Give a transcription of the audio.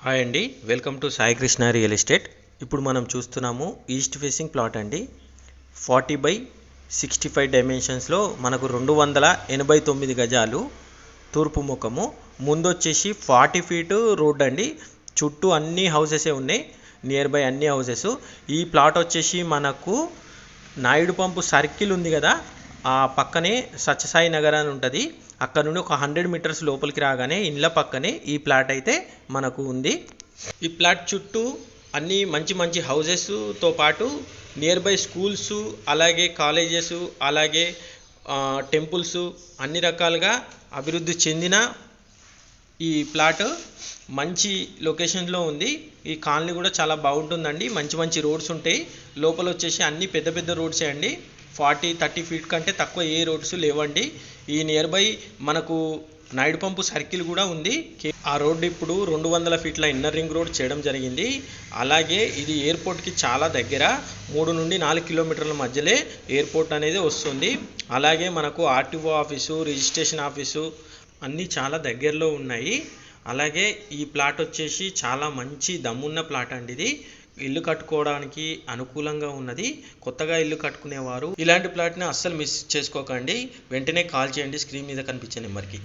Hi అండి, welcome to Sai Krishna real estate. ఇప్పుడు మనం చూస్తున్నాము ఈస్ట్ ఫేసింగ్ ప్లాట్ అండి. 40/65 డైమెన్షన్స్లో మనకు 289 గజాలు, తూర్పు ముఖము. ముందు వచ్చేసి 40 ఫీటు రోడ్ అండి. చుట్టూ అన్ని హౌసెసే ఉన్నాయి, నియర్ బై అన్ని హౌసెస్. ఈ ప్లాట్ వచ్చేసి మనకు నాయుడు పంపు సర్కిల్ ఉంది కదా, ఆ పక్కనే సత్యసాయి నగర్ అని ఉంటుంది. అక్కడ నుండి ఒక 100 మీటర్స్ లోపలికి రాగానే ఇండ్ల పక్కనే ఈ ప్లాట్ అయితే మనకు ఉంది. ఈ ప్లాట్ చుట్టూ అన్ని మంచి మంచి హౌజెస్తో పాటు నియర్ బై స్కూల్స్, అలాగే కాలేజెస్, అలాగే టెంపుల్స్, అన్ని రకాలుగా అభివృద్ధి చెందిన ఈ ప్లాట్ మంచి లొకేషన్లో ఉంది. ఈ కాలనీ కూడా చాలా బాగుంటుందండి. మంచి మంచి రోడ్స్ ఉంటాయి. లోపల వచ్చేసి అన్ని పెద్ద పెద్ద రోడ్సే అండి. 40-30 ఫీట్ కంటే తక్కువ ఏ రోడ్స్ లేవండి. ఈ నియర్ బై మనకు నాయుడు పంపు సర్కిల్ కూడా ఉంది. ఆ రోడ్డు ఇప్పుడు 200 ఫీట్ల ఇన్నర్ రింగ్ రోడ్ చేయడం జరిగింది. అలాగే ఇది ఎయిర్పోర్ట్కి చాలా దగ్గర, 3 నుండి 4 కిలోమీటర్ల మధ్యలో ఎయిర్పోర్ట్ అనేది వస్తుంది. అలాగే మనకు ఆర్టీఓ ఆఫీసు, రిజిస్ట్రేషన్ ఆఫీసు అన్నీ చాలా దగ్గరలో ఉన్నాయి. అలాగే ఈ ప్లాట్ వచ్చేసి చాలా మంచి దమ్మున్న ప్లాట్ అండి. ఇది ఇల్లు కట్టుకోవడానికి అనుకూలంగా ఉన్నది. కొత్తగా ఇల్లు కట్టుకునేవారు ఇలాంటి ప్లాట్ని అస్సలు మిస్ చేసుకోకండి. వెంటనే కాల్ చేయండి స్క్రీన్ మీద కనిపించే నెంబర్కి.